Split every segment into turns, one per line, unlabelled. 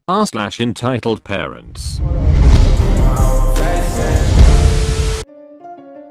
r/EntitledParents.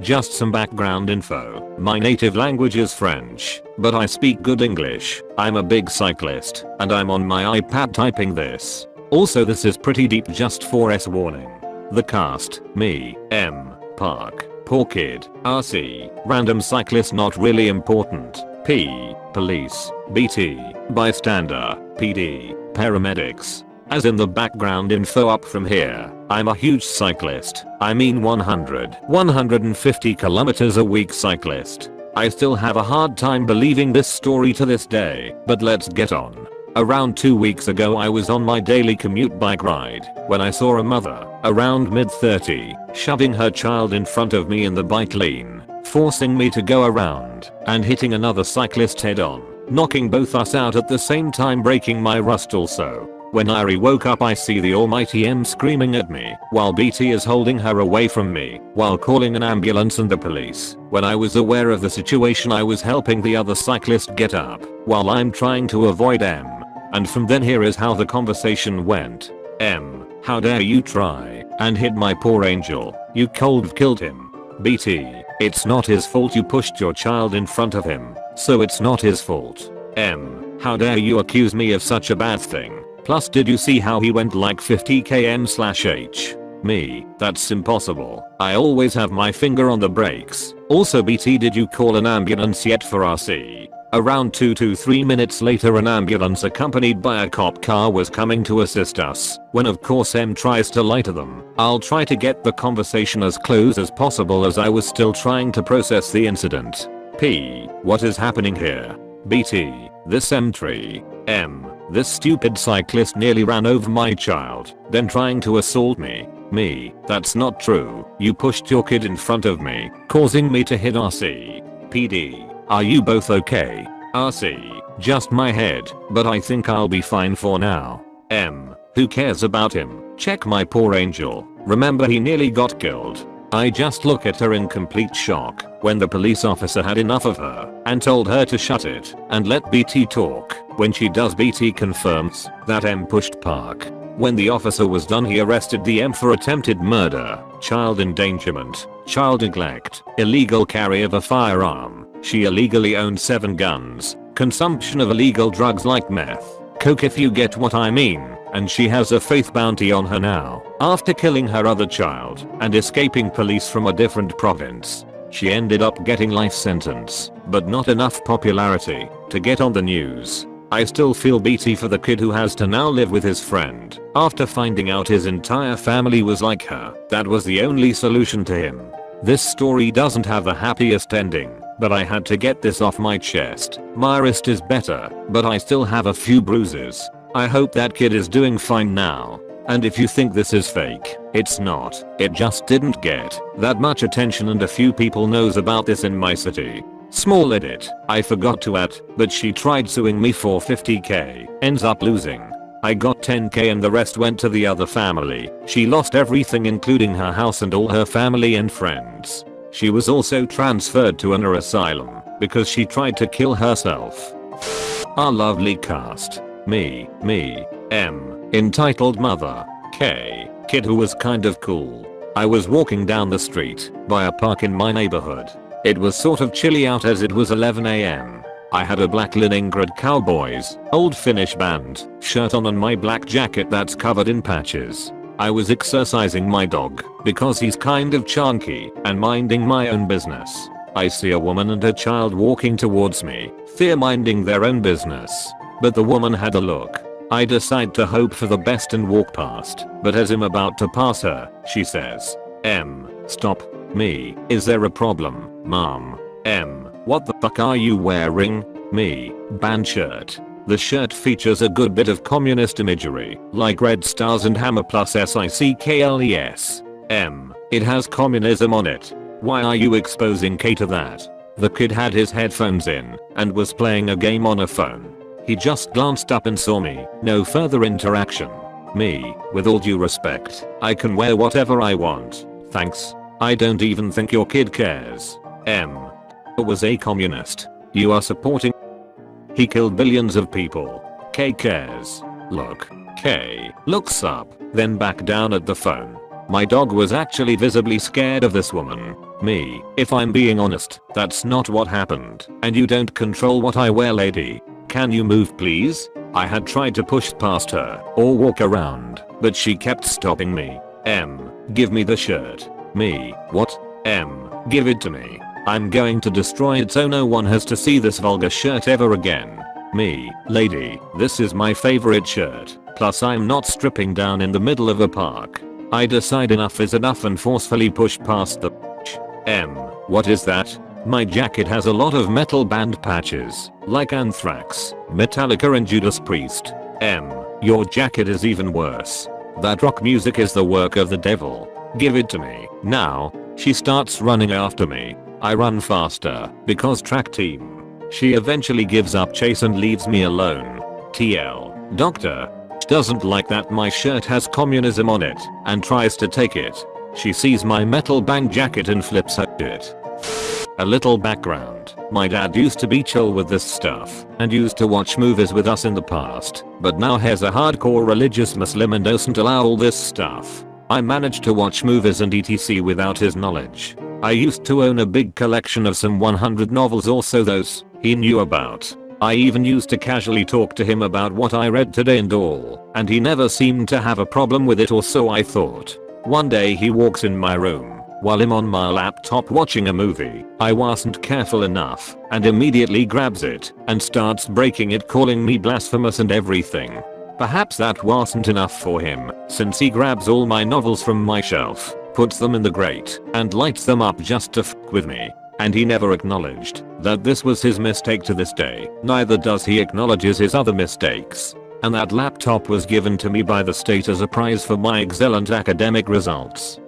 Just some background info. My native language is French, but I speak good English. I'm a big cyclist, and I'm on my iPad typing this. Also, this is pretty deep, just 4S warning. The cast: me, M, Park, poor kid, RC, random cyclist not really important, P, police, BT, bystander, PD, paramedics. As in the background info up from here, I'm a huge cyclist. I mean 150 kilometers a week cyclist. I still have a hard time believing this story to this day, but let's get on. Around 2 weeks ago I was on my daily commute bike ride when I saw a mother, around mid-30, shoving her child in front of me in the bike lane, forcing me to go around and hitting another cyclist head on, knocking both us out at the same time, breaking my wrist also. When I woke up I see the almighty M screaming at me while BT is holding her away from me while calling an ambulance and the police. When I was aware of the situation I was helping the other cyclist get up while I'm trying to avoid M. And from then here is how the conversation went. M, how dare you try and hit my poor angel, you cold killed him. BT, it's not his fault, you pushed your child in front of him, so it's not his fault. M, how dare you accuse me of such a bad thing. Plus, did you see how he went like 50 km/h? Me, that's impossible. I always have my finger on the brakes. Also, BT, did you call an ambulance yet for RC? Around 2 to 3 minutes later an ambulance accompanied by a cop car was coming to assist us, when of course M tries to lie to them. I'll try to get the conversation as close as possible as I was still trying to process the incident. P, what is happening here? BT, this M3. M, this stupid cyclist nearly ran over my child, then trying to assault me. Me, that's not true. You pushed your kid in front of me, causing me to hit RC. PD, are you both okay? RC, just my head, but I think I'll be fine for now. M, who cares about him? Check my poor angel. Remember, he nearly got killed. I just look at her in complete shock when the police officer had enough of her and told her to shut it and let BT talk. When she does, BT confirms that M pushed Park. When the officer was done he arrested the M for attempted murder, child endangerment, child neglect, illegal carry of a firearm. She illegally owned 7 guns, consumption of illegal drugs like meth, coke if you get what I mean, and she has a faith bounty on her now after killing her other child and escaping police from a different province. She ended up getting life sentence, but not enough popularity to get on the news. I still feel BT for the kid who has to now live with his friend after finding out his entire family was like her. That was the only solution to him. This story doesn't have the happiest ending, but I had to get this off my chest. My wrist is better, but I still have a few bruises. I hope that kid is doing fine now. And if you think this is fake, it's not. It just didn't get that much attention and a few people knows about this in my city. Small edit, I forgot to add, but she tried suing me for 50k, ends up losing. I got 10k and the rest went to the other family. She lost everything including her house and all her family and friends. She was also transferred to an asylum because she tried to kill herself. Our lovely cast. Me, M, entitled mother, K, kid who was kind of cool. I was walking down the street by a park in my neighborhood. It was sort of chilly out as it was 11 AM. I had a black Leningrad Cowboys, old Finnish band, shirt on and my black jacket that's covered in patches. I was exercising my dog because he's kind of chunky and minding my own business. I see a woman and her child walking towards me, they're minding their own business. But the woman had a look. I decide to hope for the best and walk past, but as I'm about to pass her, she says, M, stop. Me, is there a problem, mom? M, what the fuck are you wearing? Me, band shirt. The shirt features a good bit of communist imagery, like red stars and hammer plus SICKLES. M, it has communism on it. Why are you exposing K to that? The kid had his headphones in and was playing a game on a phone. He just glanced up and saw me, no further interaction. Me, with all due respect, I can wear whatever I want, thanks. I don't even think your kid cares. M, was a communist. You are supporting. He killed billions of people. K cares. Look, Okay, looks up, then back down at the phone. My dog was actually visibly scared of this woman. Me, if I'm being honest, that's not what happened. And you don't control what I wear, lady. Can you move please? I had tried to push past her or walk around, but she kept stopping me. Give me the shirt. Me, what? Give it to me. I'm going to destroy it so no one has to see this vulgar shirt ever again. Me, lady, this is my favorite shirt. Plus I'm not stripping down in the middle of a park. I decide enough is enough and forcefully push past the what is that? My jacket has a lot of metal band patches, like Anthrax, Metallica and Judas Priest. Your jacket is even worse. That rock music is the work of the devil. Give it to me, now. She starts running after me. I run faster, because track team. She eventually gives up chase and leaves me alone. TL, doctor. Doesn't like that my shirt has communism on it, and tries to take it. She sees my metal band jacket and flips her shit. A little background, my dad used to be chill with this stuff, and used to watch movies with us in the past, but now he's a hardcore religious Muslim and doesn't allow all this stuff. I managed to watch movies and etc without his knowledge. I used to own a big collection of some 100 novels, also those he knew about. I even used to casually talk to him about what I read today and all, and he never seemed to have a problem with it, or so I thought. One day he walks in my room while I'm on my laptop watching a movie. I wasn't careful enough and immediately grabs it and starts breaking it, calling me blasphemous and everything. Perhaps that wasn't enough for him, since he grabs all my novels from my shelf, puts them in the grate, and lights them up just to f with me. And he never acknowledged that this was his mistake to this day. Neither does he acknowledges his other mistakes. And that laptop was given to me by the state as a prize for my excellent academic results.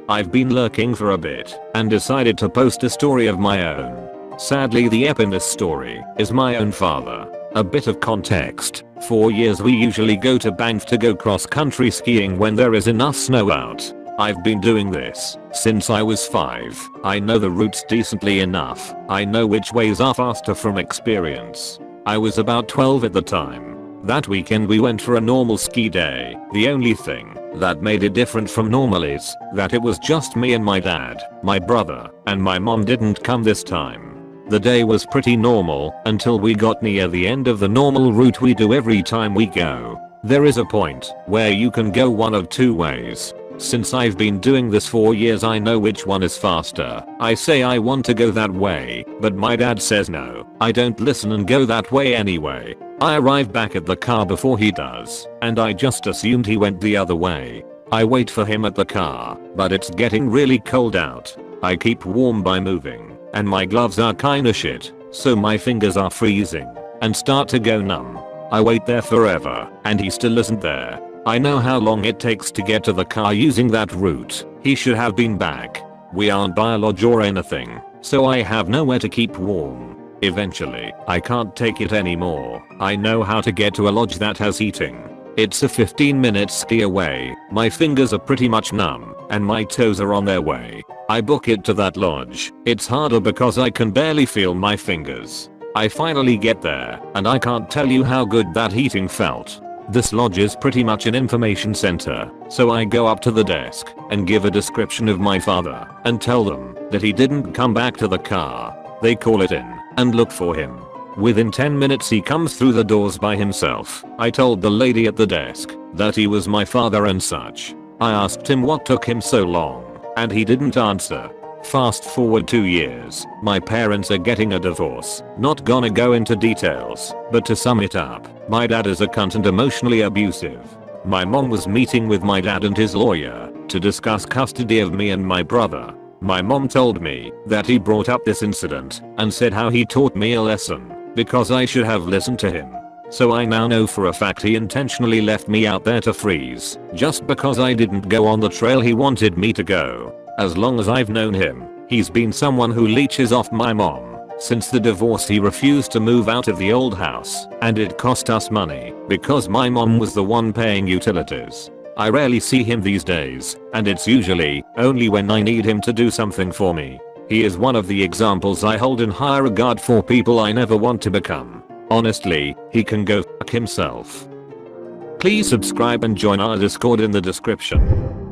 I've been lurking for a bit and decided to post a story of my own. Sadly, the ep in this story is my own father. A bit of context. For years we usually go to Banff to go cross-country skiing when there is enough snow out. I've been doing this since I was 5. I know the routes decently enough. I know which ways are faster from experience. I was about 12 at the time. That weekend we went for a normal ski day. The only thing that made it different from normal is that it was just me and my dad, my brother, and my mom didn't come this time. The day was pretty normal until we got near the end of the normal route we do every time we go. There is a point where you can go one of two ways. Since I've been doing this for years, I know which one is faster. I say I want to go that way, but my dad says no. I don't listen and go that way anyway. I arrive back at the car before he does, and I just assumed he went the other way. I wait for him at the car, but it's getting really cold out. I keep warm by moving, and my gloves are kinda shit, so my fingers are freezing and start to go numb. I wait there forever, and he still isn't there. I know how long it takes to get to the car using that route. He should have been back. We aren't by a lodge or anything, so I have nowhere to keep warm. Eventually, I can't take it anymore. I know how to get to a lodge that has heating. It's a 15-minute ski away. My fingers are pretty much numb, and my toes are on their way. I book it to that lodge. It's harder because I can barely feel my fingers. I finally get there, and I can't tell you how good that heating felt. This lodge is pretty much an information center, so I go up to the desk and give a description of my father and tell them that he didn't come back to the car. They call it in and look for him. Within 10 minutes he comes through the doors by himself. I told the lady at the desk that he was my father and such. I asked him what took him so long, and he didn't answer. Fast forward 2 years, my parents are getting a divorce. Not gonna go into details, but to sum it up, my dad is a cunt and emotionally abusive. My mom was meeting with my dad and his lawyer to discuss custody of me and my brother. My mom told me that he brought up this incident and said how he taught me a lesson because I should have listened to him. So I now know for a fact he intentionally left me out there to freeze just because I didn't go on the trail he wanted me to go. As long as I've known him, he's been someone who leeches off my mom. Since the divorce he refused to move out of the old house, and it cost us money because my mom was the one paying utilities. I rarely see him these days, and it's usually only when I need him to do something for me. He is one of the examples I hold in high regard for people I never want to become. Honestly, he can go f*** himself. Please subscribe and join our Discord in the description.